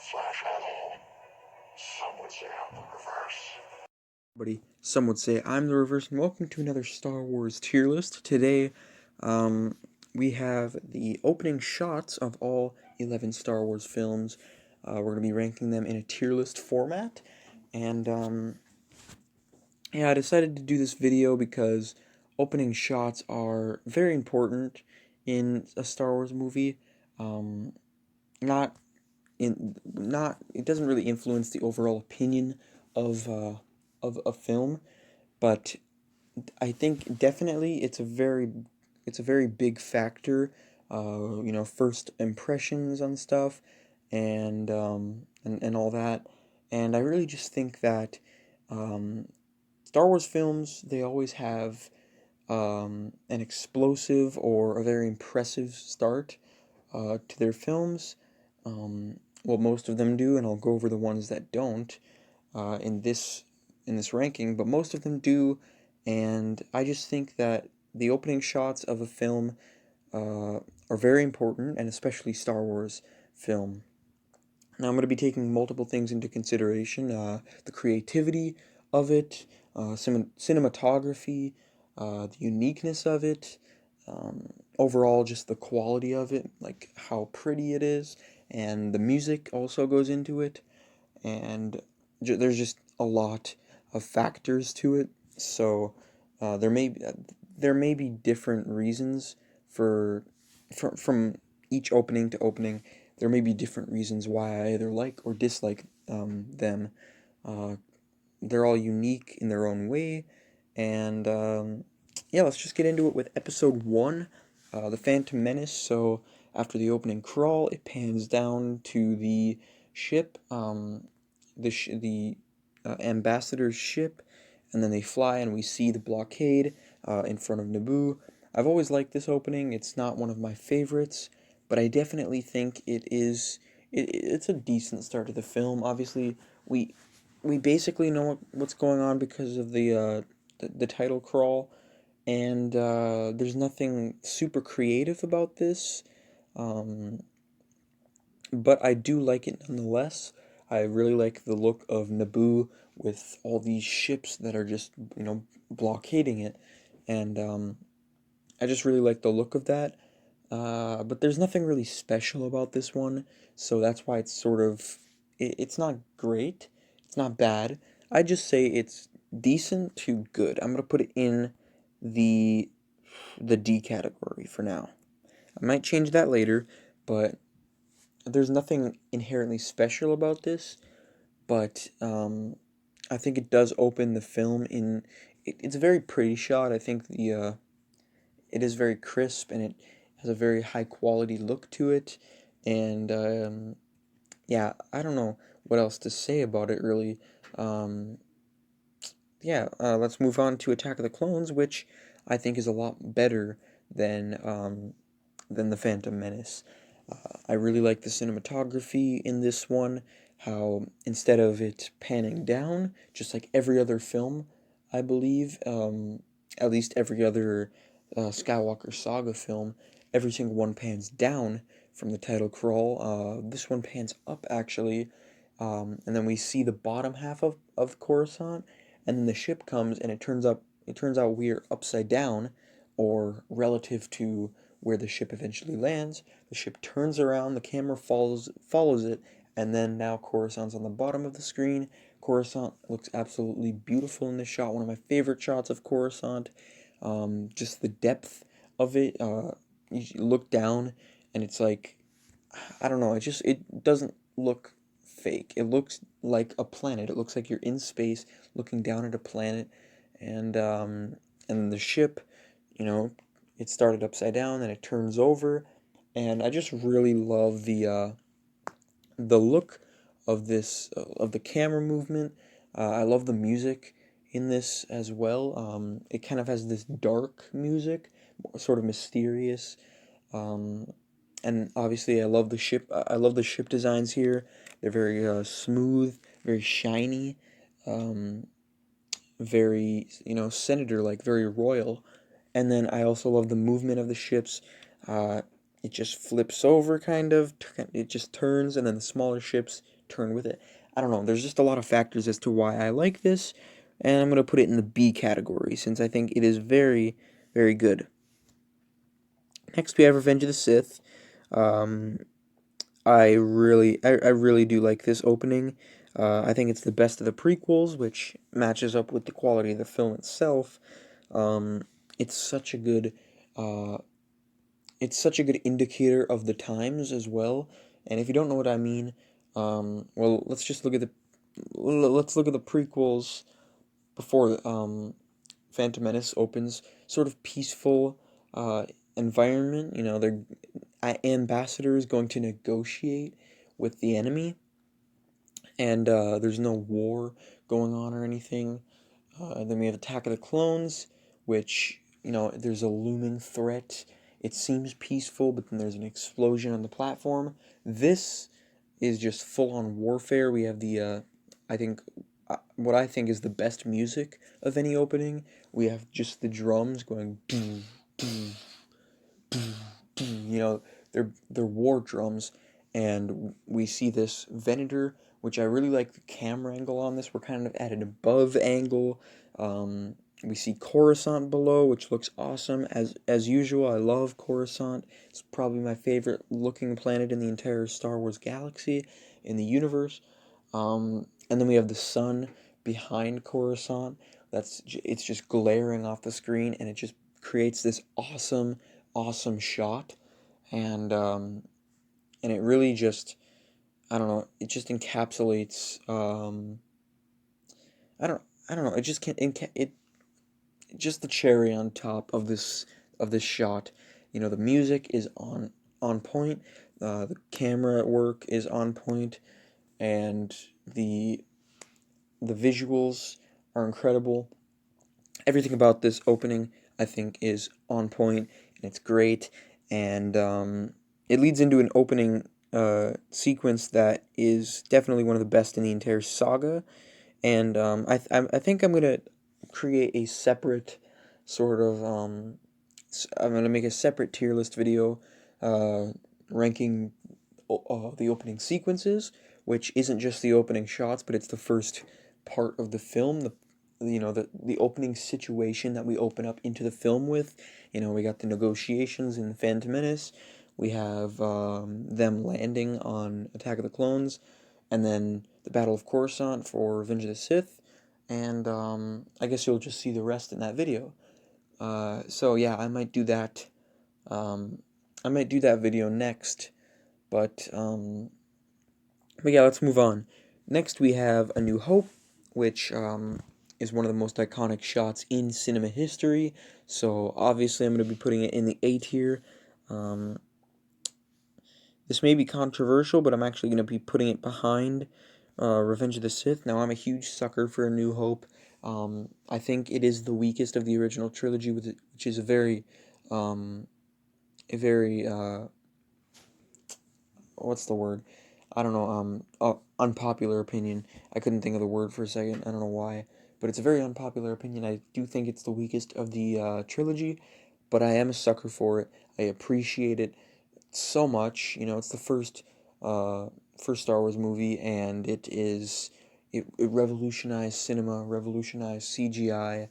Some would say I'm the reverse. Buddy, some would say I'm the reverse, and welcome to another Star Wars tier list. Today, we have the opening shots of all 11 Star Wars films. We're going to be ranking them in a tier list format, and yeah, I decided to do this video because opening shots are very important in a Star Wars movie. Um, not not it doesn't really influence the overall opinion of of a film, but I think definitely it's a very big factor. First impressions on stuff, and all that, and I really just think that um, Star Wars films, they always have an explosive or a very impressive start to their films. Well, most of them do, and I'll go over the ones that don't in this ranking, but most of them do, and I just think that the opening shots of a film uh, are very important, and especially Star Wars film. Now, I'm going to be taking multiple things into consideration: the creativity of it, cinematography, the uniqueness of it, overall, just the quality of it, like how pretty it is, and the music also goes into it, and there's just a lot of factors to it. So there may be different reasons for from each opening to opening. There may be different reasons why I either like or dislike them. Uh, they're all unique in their own way, and yeah, let's just get into it with episode one, The Phantom Menace. So after the opening crawl, it pans down to the ship, the ambassador's ship, and then they fly, and we see the blockade in front of Naboo. I've always liked this opening. It's not one of my favorites, but I definitely think it's a decent start to the film. Obviously, we we basically know what's going on because of the title crawl, and there's nothing super creative about this, um, but I do like it nonetheless. I really like the look of Naboo with all these ships that are just, blockading it, and I just really like the look of that. But there's nothing really special about this one, so that's why it's sort of it's not great, it's not bad. I just say it's decent to good. I'm gonna put it in the the D category for now. I might change that later, but there's nothing inherently special about this. But I think it does open the film in. It's a very pretty shot. I think the it is very crisp, and it has a very high quality look to it, and yeah, I don't know what else to say about it really. um, yeah, let's move on to Attack of the Clones, which I think is a lot better than the Phantom Menace. I really like the cinematography in this one, how instead of it panning down just like every other film, I believe, at least every other Skywalker Saga film, every single one pans down from the title crawl. This one pans up actually, and then we see the bottom half of Coruscant, and then the ship comes, and it turns out we're upside down, or relative to where the ship eventually lands. The ship turns around, the camera follows it, and then now Coruscant's on the bottom of the screen. Coruscant looks absolutely beautiful in this shot. One of my favorite shots of Coruscant. Just the depth of it. You look down, and it's like, I don't know. It doesn't look fake. It looks like a planet. It looks like you're in space looking down at a planet, and the ship, you know, it started upside down and it turns over, and I just really love the look of this of the camera movement. I love the music in this as well. It kind of has this dark music, sort of mysterious. Um, and obviously, I love the ship. I love the ship designs here. They're very smooth, very shiny, um, very senator like, very royal. And then I also love the movement of the ships. Uh, it just flips over, kind of. It just turns, and then the smaller ships turn with it. I don't know. There's just a lot of factors as to why I like this, and I'm gonna put it in the B category since I think it is very, very good. Next, we have Revenge of the Sith. Um, I really do like this opening. I think it's the best of the prequels, which matches up with the quality of the film itself. Um, it's such a good, uh, it's such a good indicator of the times as well. And if you don't know what I mean, well, let's look at the prequels before Phantom Menace opens. Sort of peaceful environment. You know, they're ambassadors going to negotiate with the enemy, and there's no war going on or anything. Then we have Attack of the Clones, which, you know, there's a looming threat. It seems peaceful, but then there's an explosion on the platform. This is just full on warfare. We have I think, what I think is the best music of any opening. We have just the drums going, boom, boom, boom, boom. You know, they're war drums, and we see this Venator, which I really like the camera angle on this. We're kind of at an above angle. We see Coruscant below, which looks awesome. As usual, I love Coruscant. It's probably my favorite looking planet in the entire Star Wars galaxy, in the universe. And then we have the sun behind Coruscant. It's just glaring off the screen, and it just creates this awesome, awesome shot. And and it really just, I don't know, it just encapsulates, I don't know, it just can it just the cherry on top of this shot. You know, the music is on point, the camera work is on point, and the the visuals are incredible. Everything about this opening, I think, is on point, and it's great. And it leads into an opening sequence that is definitely one of the best in the entire saga. And I think I'm gonna create a separate sort of I'm gonna make a separate tier list video, uh, ranking the opening sequences, which isn't just the opening shots, but it's the first part of the film. The opening situation that we open up into the film with. You know, we got the negotiations in Phantom Menace. We have them landing on Attack of the Clones, and then the Battle of Coruscant for Revenge of the Sith, and I guess you'll just see the rest in that video. So yeah, I might do that. Um, I might do that video next, but yeah, let's move on. Next, we have A New Hope, which is one of the most iconic shots in cinema history. So obviously, I'm going to be putting it in the A tier. Um, this may be controversial, but I'm actually going to be putting it behind Revenge of the Sith. Now, I'm a huge sucker for A New Hope. I think it is the weakest of the original trilogy, which is um, a very what's the word? I don't know. Unpopular opinion. I couldn't think of the word for a second. I don't know why, but it's a very unpopular opinion. I do think it's the weakest of the trilogy, but I am a sucker for it. I appreciate it so much. You know, it's the first Star Wars movie, and it revolutionized cinema, revolutionized CGI,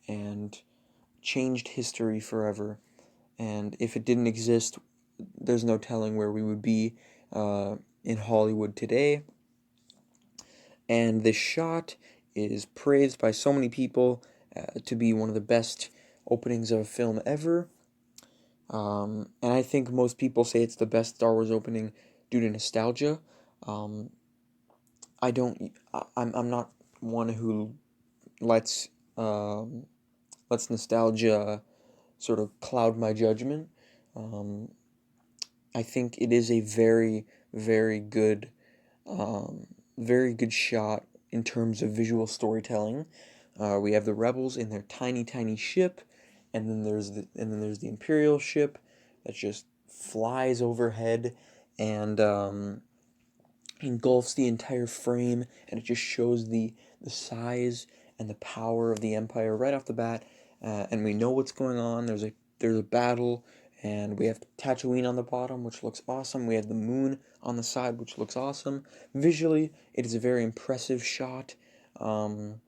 and changed history forever. And if it didn't exist, there's no telling where we would be in Hollywood today. And this shot is praised by so many people to be one of the best openings of a film ever. And I think most people say it's the best Star Wars opening due to nostalgia. Um, I don't. I'm not one who lets lets nostalgia sort of cloud my judgment. Um, I think it is a very, very good, very good shot in terms of visual storytelling. We have the rebels in their tiny, tiny ship, and then there's the Imperial ship that just flies overhead and engulfs the entire frame, and it just shows the size and the power of the Empire right off the bat. And we know what's going on. There's a battle, and we have Tatooine on the bottom, which looks awesome. We have the moon on the side, which looks awesome. Visually, it is a very impressive shot. Um,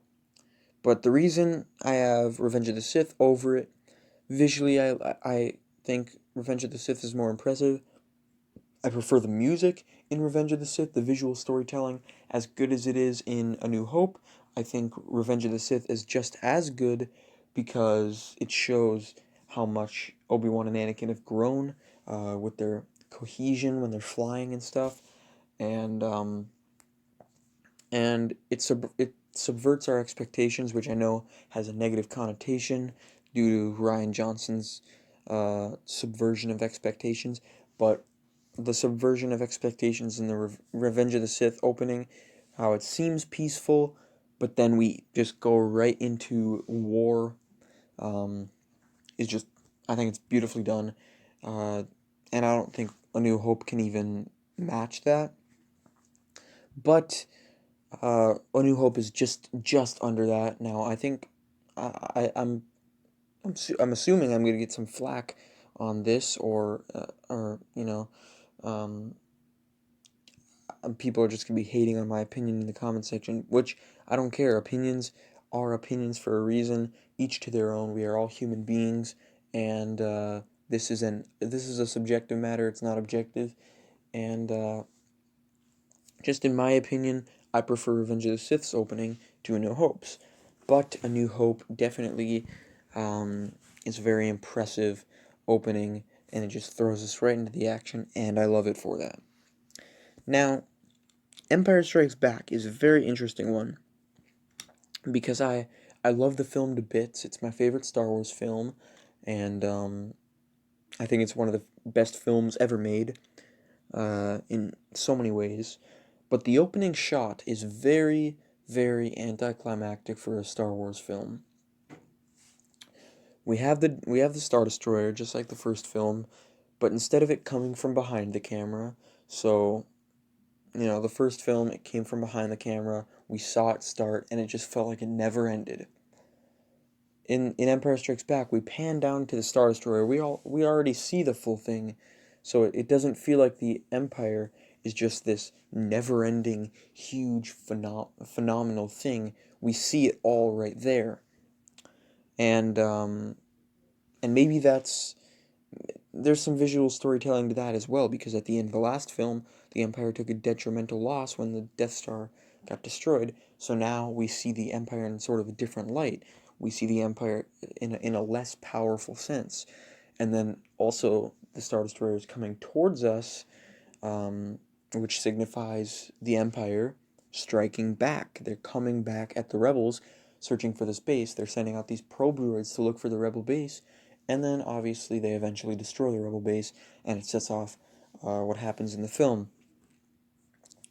but the reason I have Revenge of the Sith over it, visually, I think Revenge of the Sith is more impressive. I prefer the music in Revenge of the Sith, the visual storytelling, as good as it is in A New Hope. I think Revenge of the Sith is just as good because it shows how much Obi-Wan and Anakin have grown with their cohesion when they're flying and stuff, and it subverts our expectations, which I know has a negative connotation due to Rian Johnson's subversion of expectations, but the subversion of expectations in the Revenge of the Sith opening, how it seems peaceful, but then we just go right into war, um, is just, I think it's beautifully done, uh, and I don't think A New Hope can even match that. But A New Hope is just under that now. I think I'm assuming I'm gonna get some flack on this, or um, people are just gonna be hating on my opinion in the comment section, which I don't care. Opinions are opinions for a reason, each to their own. We are all human beings, and this is a subjective matter. It's not objective, and just in my opinion, I prefer Revenge of the Sith's opening to A New Hope's. But A New Hope definitely is a very impressive opening, and it just throws us right into the action, and I love it for that. Now, Empire Strikes Back is a very interesting one because I love the film to bits. It's my favorite Star Wars film, and I think it's one of the best films ever made in so many ways. But the opening shot is very, very anticlimactic for a Star Wars film. We have the Star Destroyer just like the first film, but instead of it coming from behind the camera, so the first film it came from behind the camera, we saw it start and it just felt like it never ended. In Empire Strikes Back, we pan down to the Star Destroyer. We already see the full thing, so it doesn't feel like the Empire is just this never-ending, huge, phenomenal thing. We see it all right there, and maybe there's some visual storytelling to that as well, because at the end of the last film, the Empire took a detrimental loss when the Death Star got destroyed. So now we see the Empire in sort of a different light. We see the Empire in a less powerful sense. And then also the Star Destroyer is coming towards us, um, which signifies the Empire striking back. They're coming back at the rebels, searching for this base. They're sending out these probe droids to look for the rebel base, and then obviously they eventually destroy the rebel base, and it sets off what happens in the film.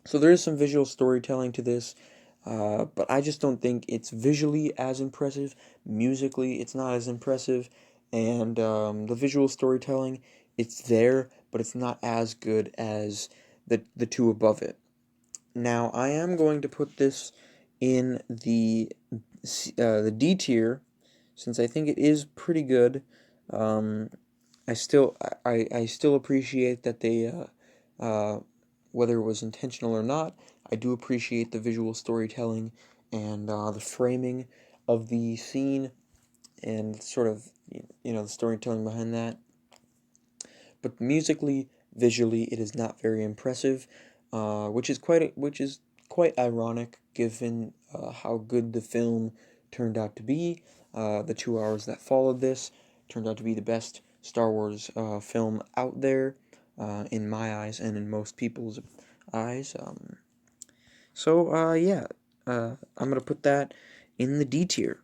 So there is some visual storytelling to this, but I just don't think it's visually as impressive. Musically, it's not as impressive, and the visual storytelling, it's there, but it's not as good as the two above it. Now, I am going to put this in the D tier, since I think it is pretty good. Um, I still appreciate that they whether it was intentional or not, I do appreciate the visual storytelling and the framing of the scene and sort of the storytelling behind that. But musically, visually, it is not very impressive, which is quite ironic given how good the film turned out to be. The 2 hours that followed this turned out to be the best Star Wars film out there, in my eyes and in most people's eyes. Yeah, I'm gonna put that in the D tier.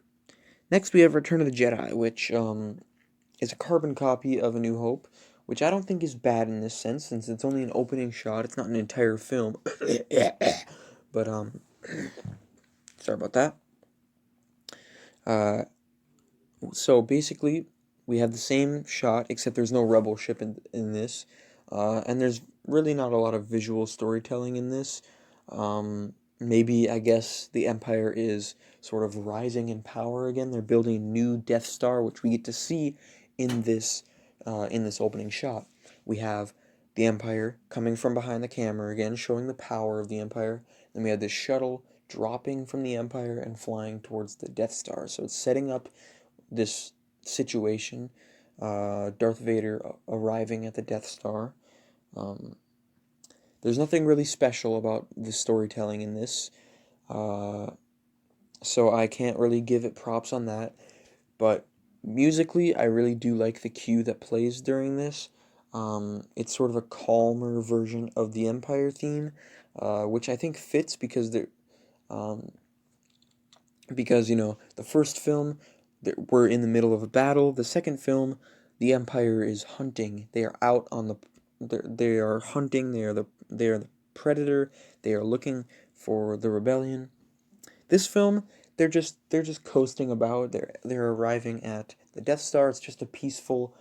Next, we have Return of the Jedi, which is a carbon copy of A New Hope, which I don't think is bad in this sense, since it's only an opening shot. It's not an entire film. But sorry about that. Uh, so basically, we have the same shot, except there's no rebel ship in this, and there's really not a lot of visual storytelling in this. Maybe I guess the Empire is sort of rising in power again. They're building a new Death Star, which we get to see in this in this opening shot. We have the Empire coming from behind the camera again, showing the power of the Empire. Then we have this shuttle dropping from the Empire and flying towards the Death Star. So it's setting up this situation. Darth Vader arriving at the Death Star. Um, there's nothing really special about the storytelling in this, uh, so I can't really give it props on that. But musically, I really do like the cue that plays during this. It's sort of a calmer version of the Empire theme, which I think fits um, because the first film we're in the middle of a battle. The second film, the Empire is hunting. They are out on they are hunting. They are the predator. They are looking for the rebellion. This film, they're just coasting about. They're arriving at the Death Star. It's just a peaceful,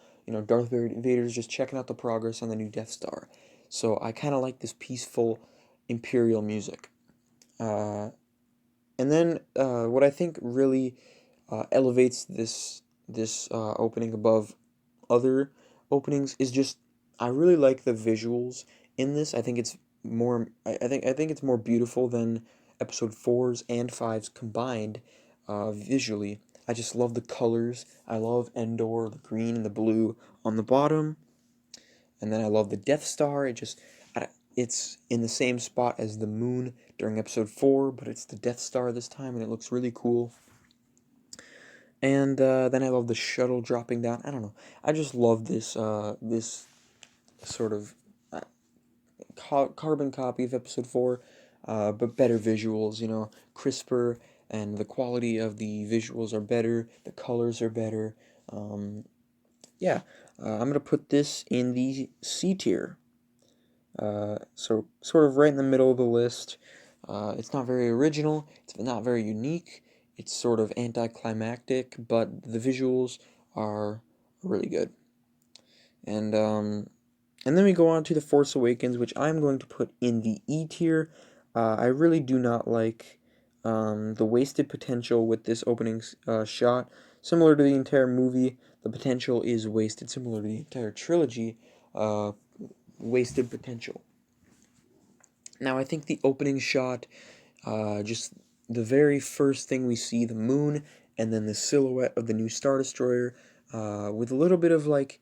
Darth Vader's just checking out the progress on the new Death Star. So I kind of like this peaceful Imperial music. Uh, and then what I think really elevates this opening above other openings is just I really like the visuals in this. I think it's more I think it's more beautiful than episode 4's and 5's combined visually. I just love the colors. I love Endor, the green and the blue on the bottom, and then I love the Death Star. It's in the same spot as the moon during episode 4, but it's the Death Star this time, and it looks really cool. And then I love the shuttle dropping down. I don't know. I just love this sort of uh, carbon copy of episode 4, but better visuals. Crisper, and the quality of the visuals are better. The colors are better. Um, yeah, I'm gonna put this in the C tier. So sort of right in the middle of the list. It's not very original. It's not very unique. It's sort of anticlimactic, but the visuals are really good. And and then we go on to The Force Awakens, which I'm going to put in the E tier. I really do not like the wasted potential with this opening shot. Similar to the entire movie, the potential is wasted. Similar to the entire trilogy, uh, wasted potential. Now, I think the opening shot, just the very first thing we see, the moon, and then the silhouette of the new Star Destroyer, with a little bit of like,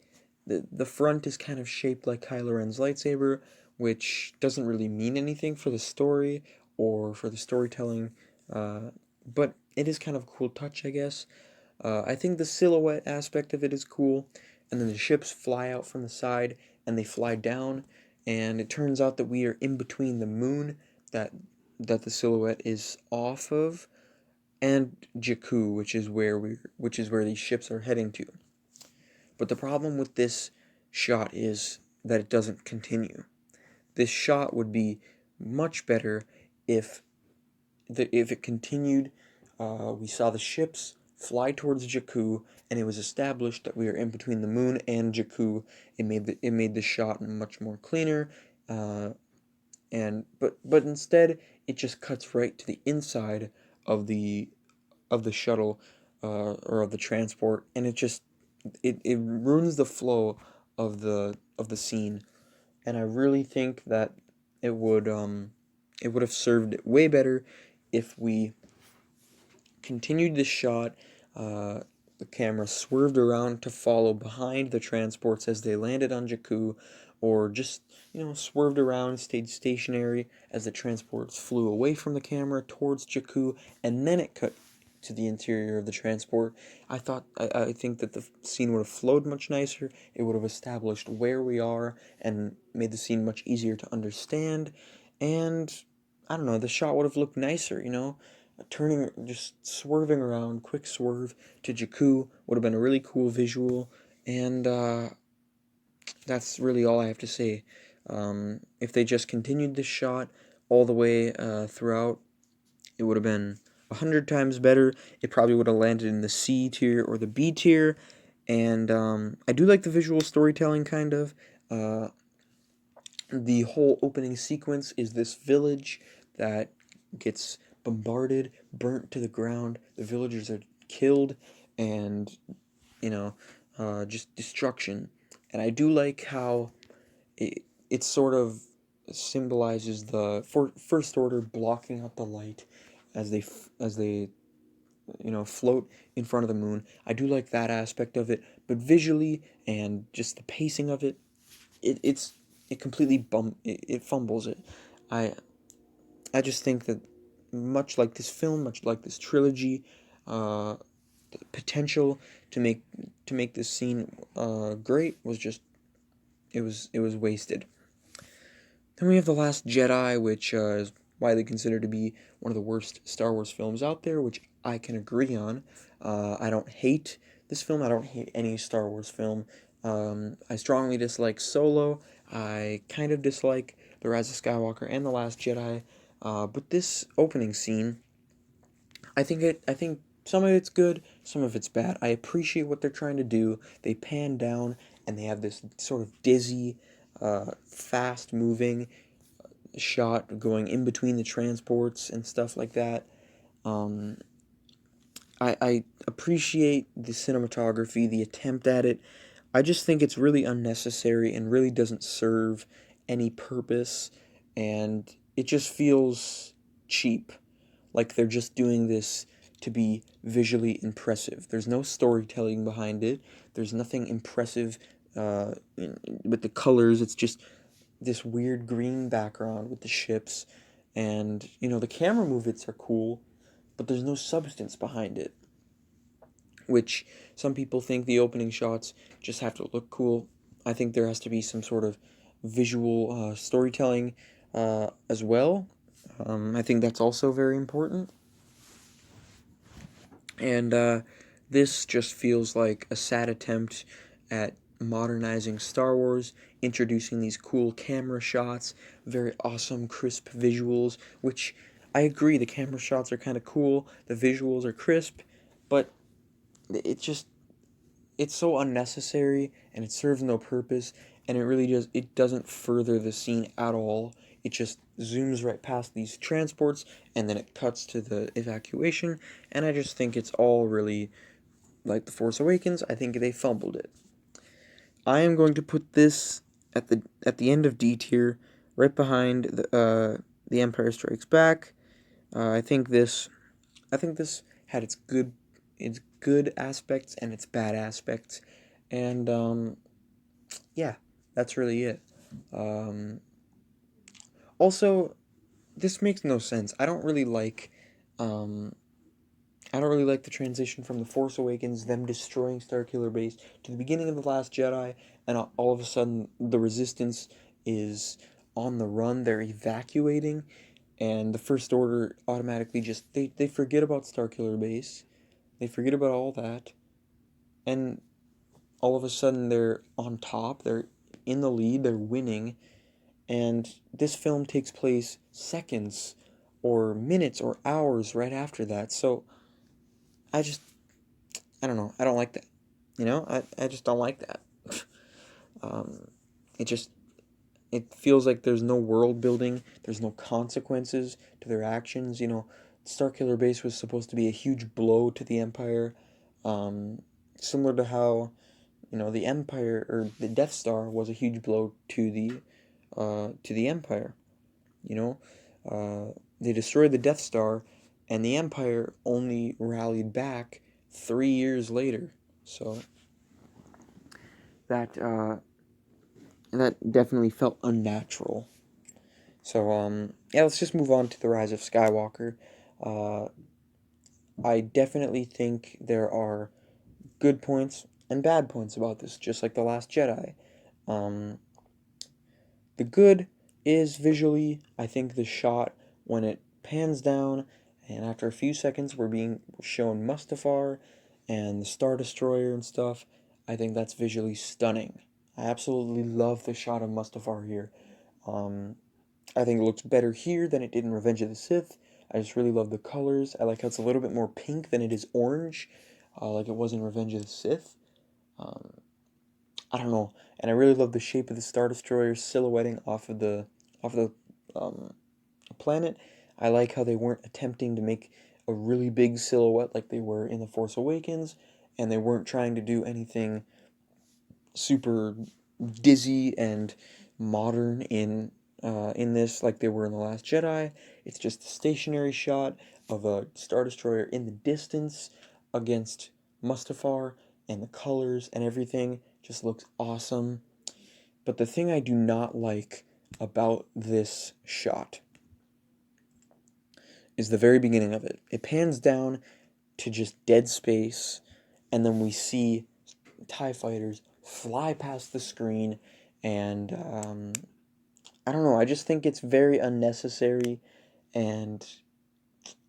the front is kind of shaped like Kylo Ren's lightsaber, which doesn't really mean anything for the story or for the storytelling, uh, but it is kind of a cool touch, I guess. I think the silhouette aspect of it is cool, and then the ships fly out from the side and they fly down, and it turns out that we are in between the moon that the silhouette is off of, and Jakku, which is where these ships are heading to. But the problem with this shot is that it doesn't continue. This shot would be much better if if it continued. We saw the ships fly towards Jakku, and it was established that we are in between the moon and Jakku. It made the shot much more cleaner, uh, and but instead it just cuts right to the inside of the shuttle, or of the transport, and it ruins the flow of the scene. And I really think that it would have served way better if we continued the shot. Uh, the camera swerved around to follow behind the transports as they landed on Jakku, or just, swerved around, stayed stationary as the transports flew away from the camera towards Jakku, and then it cut to the interior of the transport. I think that the scene would have flowed much nicer. It would have established where we are and made the scene much easier to understand. And I don't know, the shot would have looked nicer, turning, just swerving around, quick swerve to Jakku would have been a really cool visual, and that's really all I have to say. If they just continued this shot all the way throughout, it would have been 100 times better. It probably would have landed in the C tier or the B tier, and I do like the visual storytelling, kind of. Uh, the whole opening sequence is this village that gets bombarded, burnt to the ground. The villagers are killed, and just destruction. And I do like how it sort of symbolizes the First Order blocking out the light as they float in front of the moon. I do like that aspect of it, but visually and just the pacing of it, it it's it completely it fumbles it. I I just think that much like this film, much like this trilogy, uh, the potential to make this scene great was just it was wasted. Then we have The Last Jedi, which is widely considered to be one of the worst Star Wars films out there, which I can agree on. I don't hate this film. I don't hate any Star Wars film. I strongly dislike Solo. I kind of dislike The Rise of Skywalker and The Last Jedi. But this opening scene, I think some of it's good, some of it's bad. I appreciate what they're trying to do. They pan down and they have this sort of dizzy, fast moving shot going in between the transports and stuff like that. Um, I appreciate the cinematography, the attempt at it. I just think it's really unnecessary and really doesn't serve any purpose, and it just feels cheap. Like they're just doing this to be visually impressive. There's no storytelling behind it. There's nothing impressive with the colors. It's just this weird green background with the ships, and the camera movements are cool, but there's no substance behind it, which some people think the opening shots just have to look cool. I think there has to be some sort of visual storytelling as well. I think that's also very important. And this just feels like a sad attempt at modernizing Star Wars, introducing these cool camera shots, very awesome, crisp visuals, which I agree, the camera shots are kind of cool, the visuals are crisp, but it just, it's so unnecessary and it serves no purpose, and it doesn't further the scene at all. It just zooms right past these transports and then it cuts to the evacuation, and I just think it's all really like The Force Awakens. I think they fumbled it. I am going to put this at the end of D tier, right behind the Empire Strikes Back. I think this had its good aspects and its bad aspects, and yeah, that's really it. Um, Also, this makes no sense. Um, I don't really like the transition from The Force Awakens, them destroying Starkiller Base, to the beginning of The Last Jedi, and all of a sudden the Resistance is on the run. They're evacuating, and the First Order automatically just they forget about Starkiller Base. They forget about all that, and all of a sudden they're on top. They're in the lead. They're winning, and this film takes place seconds or minutes or hours right after that. So I just I don't know. I don't like that. I just don't like that. um, it just it feels like there's no world building. There's no consequences to their actions. Starkiller Base was supposed to be a huge blow to the Empire, um, similar to how the Empire or the Death Star was a huge blow to the Empire. You know, they destroyed the Death Star, and the Empire only rallied back 3 years later. So that that definitely felt unnatural. So yeah, let's just move on to the Rise of Skywalker. Uh, I definitely think there are good points and bad points about this, just like the Last Jedi. Um, the good is visually, I think the shot when it pans down, and after a few seconds we're being shown Mustafar and the Star Destroyer and stuff. I think that's visually stunning. I absolutely love the shot of Mustafar here. Um, I think it looks better here than it did in Revenge of the Sith. I just really love the colors. I like how it's a little bit more pink than it is orange, like it was in Revenge of the Sith. Um, I don't know, and I really love the shape of the Star Destroyer silhouetting off of the planet. I like how they weren't attempting to make a really big silhouette like they were in The Force Awakens, and they weren't trying to do anything super. dizzy and modern in this like they were in The Last Jedi. It's just a stationary shot of a Star Destroyer in the distance against Mustafar, and the colors and everything just looks awesome. But the thing I do not like about this shot is the very beginning of it. It pans down to just dead space, and then we see TIE fighters fly past the screen, and I don't know, I just think it's very unnecessary, and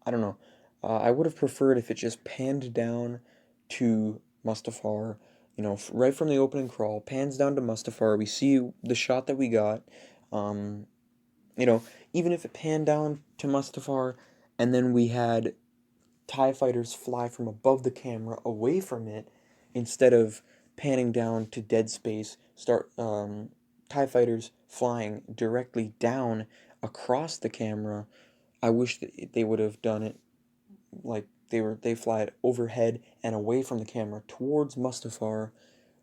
I don't know. I would have preferred if it just panned down to Mustafar, right from the opening crawl, pans down to Mustafar. We see the shot that we got. Um, you know, Even if it panned down to Mustafar, and then we had TIE fighters fly from above the camera away from it instead of panning down to dead space, start TIE fighters flying directly down across the camera. I wish that they would have done it like they fly it overhead and away from the camera towards Mustafar.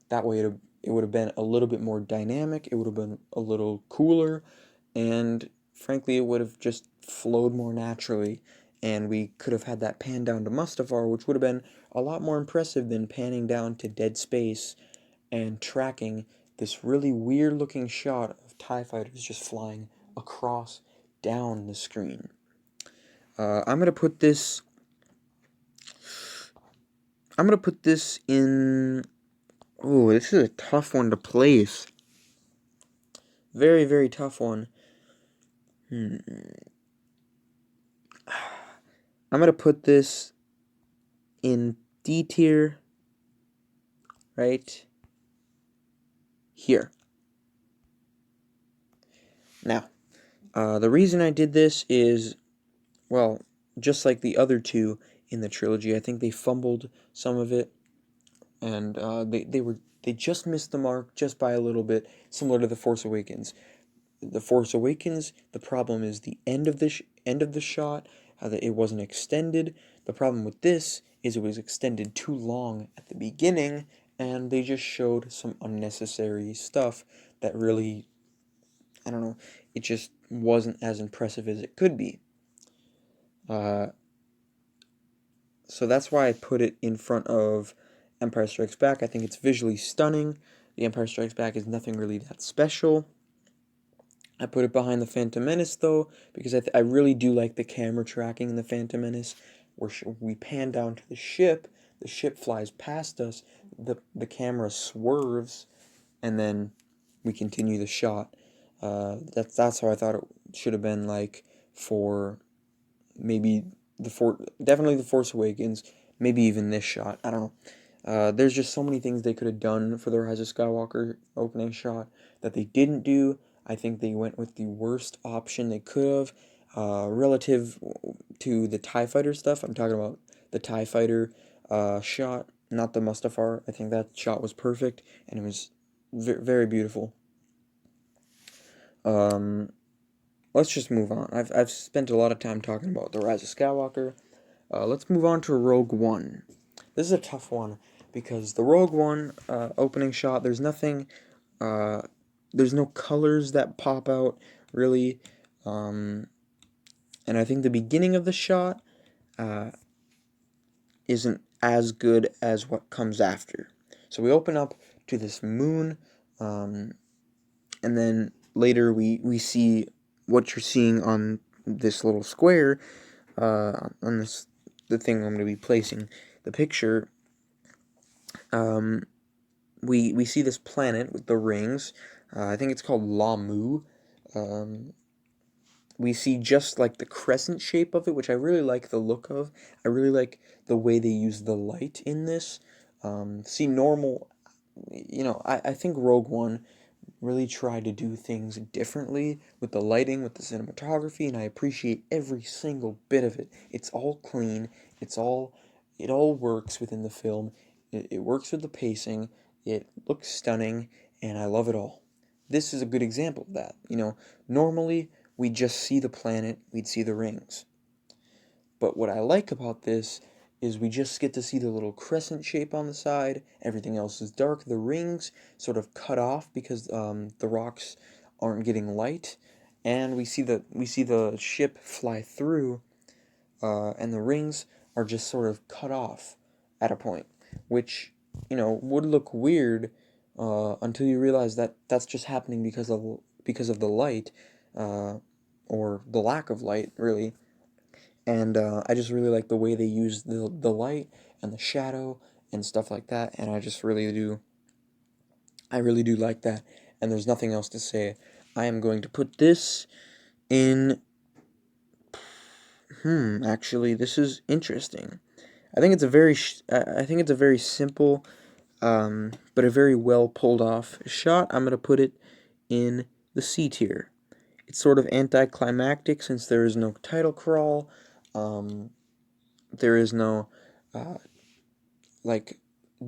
That way it would have been a little bit more dynamic, it would have been a little cooler, and frankly, it would have just flowed more naturally, and we could have had that pan down to Mustafar, which would have been a lot more impressive than panning down to dead space and tracking this really weird looking shot of TIE fighters just flying across down the screen. I'm gonna put this. I'm gonna put this in. Oh, this is a tough one to place. Very, very tough one. Hmm. I'm gonna put this in D tier right here. Now, the reason I did this is, well, just like the other two in the trilogy, I think they fumbled some of it, and they just missed the mark just by a little bit, similar to The Force Awakens. The Force Awakens, the problem is the end of the shot, how that it wasn't extended. The problem with this is it was extended too long at the beginning, and they just showed some unnecessary stuff that really, I don't know, it just wasn't as impressive as it could be. Uh, so that's why I put it in front of Empire Strikes Back. I think it's visually stunning. The Empire Strikes Back is nothing really that special. I put it behind the Phantom Menace though, because I really do like the camera tracking in the Phantom Menace, where we pan down to the ship flies past us, the camera swerves, and then we continue the shot. That's how I thought it should have been like for maybe definitely the Force Awakens, maybe even this shot. I don't know. There's just so many things they could have done for the Rise of Skywalker opening shot that they didn't do. I think they went with the worst option they could have. Relative to the TIE Fighter stuff, I'm talking about the TIE Fighter shot, not the Mustafar. I think that shot was perfect, and it was very beautiful. Um, let's just move on. I've spent a lot of time talking about the Rise of Skywalker. Let's move on to Rogue One. This is a tough one because the Rogue One opening shot, uh, there's no colors that pop out really, um, and I think the beginning of the shot uh, isn't as good as what comes after. So we open up to this moon, um, and then later we see what you're seeing on this little square, on this the thing I'm going to be placing the picture. Um, we see this planet with the rings. I think it's called Lamu. Um, we see just like the crescent shape of it, which I really like the look of. I really like the way they use the light in this. See, normal, I think Rogue One really tried to do things differently with the lighting, with the cinematography, and I appreciate every single bit of it. It's all clean. It all works within the film. It works with the pacing. It looks stunning, and I love it all. This is a good example of that. Normally we just see the planet, we'd see the rings. But what I like about this is we just get to see the little crescent shape on the side. Everything else is dark. The rings sort of cut off because the rocks aren't getting light, and we see the ship fly through, and the rings are just sort of cut off at a point, which would look weird until you realize that that's just happening because of the light, uh, or the lack of light, really. And I just really like the way they use the light and the shadow and stuff like that, and I really do like that. And there's nothing else to say. I am going to put this in. Actually, this is interesting. I think it's a very simple, but a very well pulled off shot. I'm gonna put it in the C tier. It's sort of anticlimactic since there is no title crawl. Um, there is no, uh, like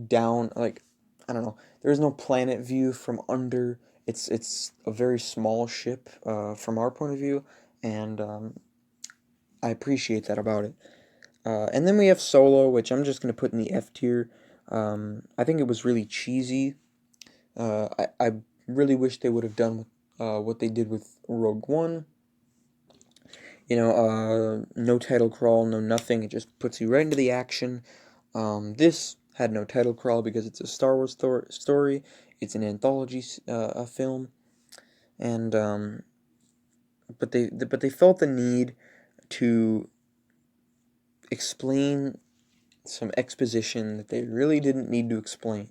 down, like, I don't know. There is no planet view from under. It's a very small ship, from our point of view, and I appreciate that about it. And then we have Solo, which I'm just gonna put in the F tier. I think it was really cheesy. I really wish they would have done what they did with Rogue One. No title crawl, no nothing. It just puts you right into the action. This had no title crawl because it's a Star Wars story. It's an anthology a film, and but they felt the need to explain some exposition that they really didn't need to explain.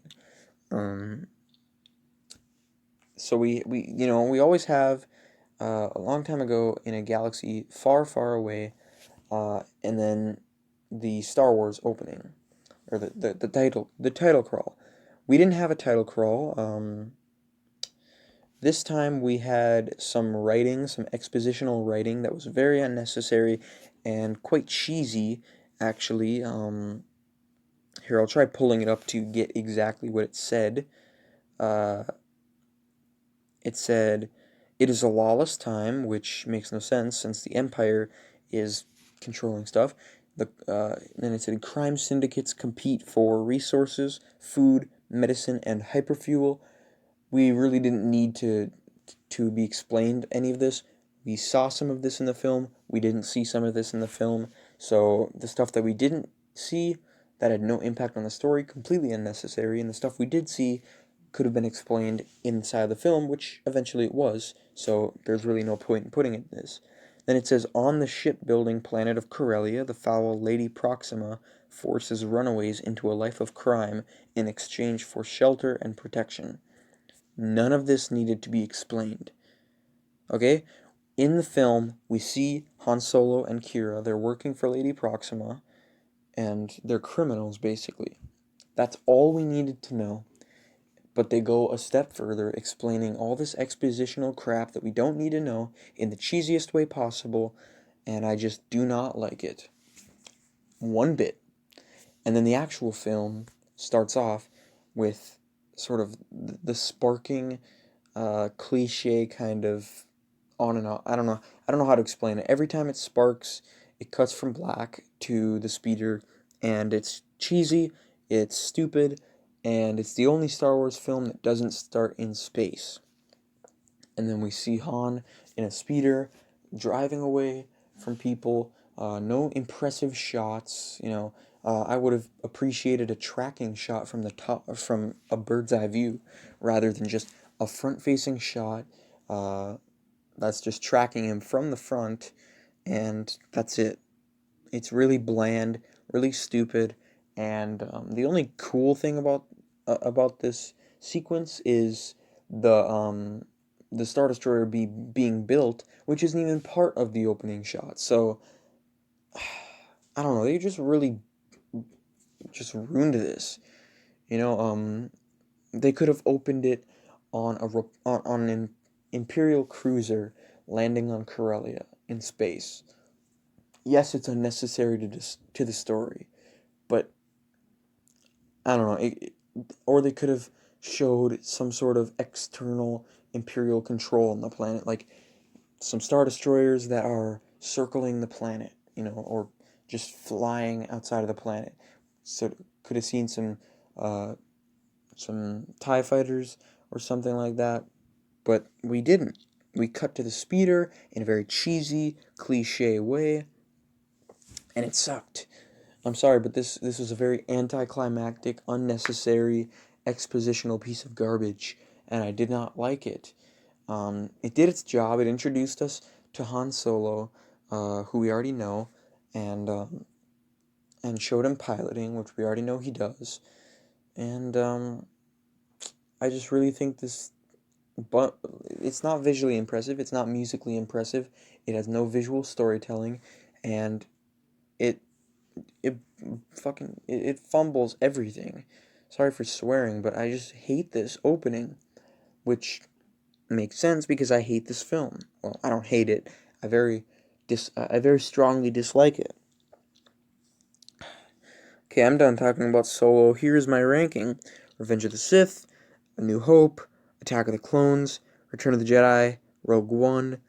Um, so we always have, a long time ago in a galaxy far, far away, and then the Star Wars opening, or the title crawl. We didn't have a title crawl. This time we had some writing, some expositional writing that was very unnecessary and quite cheesy, actually. Here, I'll try pulling it up to get exactly what it said. Uh, it said, "It is a lawless time," which makes no sense since the Empire is controlling stuff. Then it said, "Crime syndicates compete for resources, food, medicine, and hyperfuel." We really didn't need to be explained any of this. We saw some of this in the film. We didn't see some of this in the film. So the stuff that we didn't see that had no impact on the story, completely unnecessary, and the stuff we did see could have been explained inside the film, which eventually it was. So there's really no point in putting it in this. Then it says, "On the shipbuilding planet of Corellia, the foul Lady Proxima forces runaways into a life of crime in exchange for shelter and protection." None of this needed to be explained. Okay? In the film, we see Han Solo and Kira. They're working for Lady Proxima, and they're criminals, basically. That's all we needed to know. But they go a step further, explaining all this expositional crap that we don't need to know in the cheesiest way possible, and I just do not like it. One bit. And then the actual film starts off with sort of the sparking, cliche kind of on and off. I don't know. I don't know how to explain it. Every time it sparks, it cuts from black to the speeder, and it's cheesy, it's stupid, and it's the only Star Wars film that doesn't start in space. And then we see Han in a speeder driving away from people. No impressive shots. I would have appreciated a tracking shot from the top, from a bird's eye view, rather than just a front-facing shot. Uh, that's just tracking him from the front, and that's it. It's really bland, really stupid, and the only cool thing about this sequence is the Star Destroyer being built, which isn't even part of the opening shot. So I don't know. They just really just ruined this. You know, they could have opened it on an Imperial cruiser landing on Corellia in space. Yes, it's unnecessary to the story, but I don't know. Or they could have showed some sort of external Imperial control on the planet, like some Star Destroyers that are circling the planet, or just flying outside of the planet. So could have seen some TIE fighters or something like that, but we didn't. We cut to the speeder in a very cheesy, cliche way, and it sucked. I'm sorry, but this was a very anticlimactic, unnecessary, expositional piece of garbage, and I did not like it. It did its job. It introduced us to Han Solo, who we already know, and and showed him piloting, which we already know he does. And I just really think this, but it's not visually impressive. It's not musically impressive. It has no visual storytelling, and it it it fumbles everything. Sorry for swearing, but I just hate this opening, which makes sense because I hate this film. Well, I don't hate it. I very strongly dislike it. Okay, I'm done talking about Solo. Here's my ranking: Revenge of the Sith, A New Hope, Attack of the Clones, Return of the Jedi, Rogue One,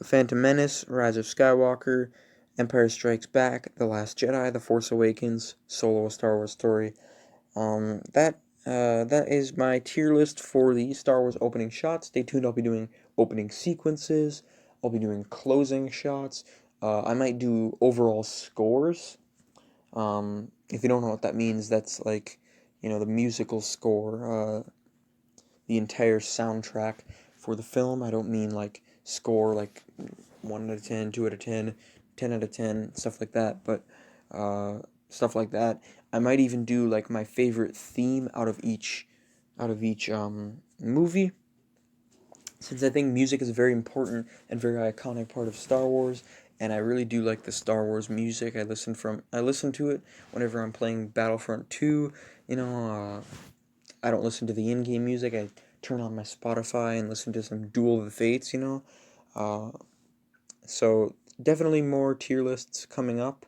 Phantom Menace, Rise of Skywalker, Empire Strikes Back, The Last Jedi, The Force Awakens, Solo: A Star Wars Story. That is my tier list for the Star Wars opening shots. Stay tuned. I'll be doing opening sequences. I'll be doing closing shots. I might do overall scores. If you don't know what that means, that's like, the musical score, the entire soundtrack for the film. I don't mean like score like 1 out of 10, 2 out of 10, 10 out of 10, stuff like that, but stuff like that. I might even do like my favorite theme out of each movie, since I think music is a very important and very iconic part of Star Wars, and I really do like the Star Wars music. I listen to it whenever I'm playing Battlefront 2. I don't listen to the in-game music. I turn on my Spotify and listen to some Duel of the Fates. Uh, so definitely more tier lists coming up.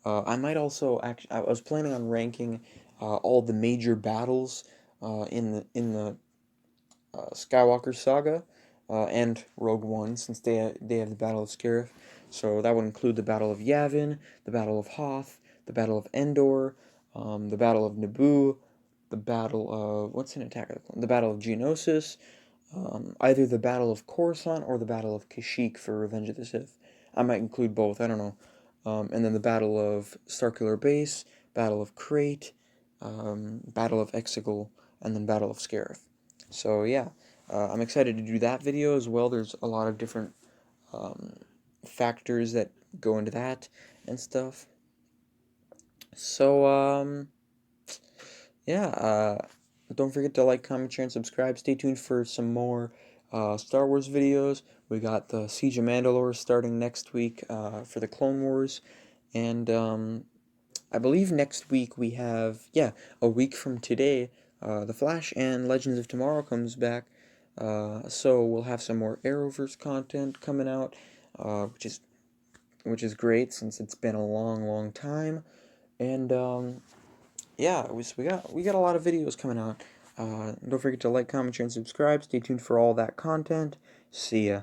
I might also actually. I was planning on ranking all the major battles in the Skywalker saga, and Rogue One, since they have the Battle of Scarif. So that would include the Battle of Yavin, the Battle of Hoth, the Battle of Endor, the Battle of Naboo, the Battle of what's an Attack of the Clones? The Battle of Geonosis, either the Battle of Coruscant or the Battle of Kashyyyk for Revenge of the Sith. I might include both. I don't know. And then the Battle of Starkiller Base, Battle of Crate, Battle of Exegol, and then Battle of Scarif. So yeah, I'm excited to do that video as well. There's a lot of different um, factors that go into that and stuff. So yeah, don't forget to like, comment, share, and subscribe. Stay tuned for some more Star Wars videos. We got the Siege of Mandalore starting next week for the Clone Wars, and I believe next week we have, yeah, a week from today, The Flash and Legends of Tomorrow comes back. So we'll have some more Arrowverse content coming out, which is great since it's been a long, long time. And yeah, we got a lot of videos coming out. Don't forget to like, comment, share, and subscribe. Stay tuned for all that content. See ya.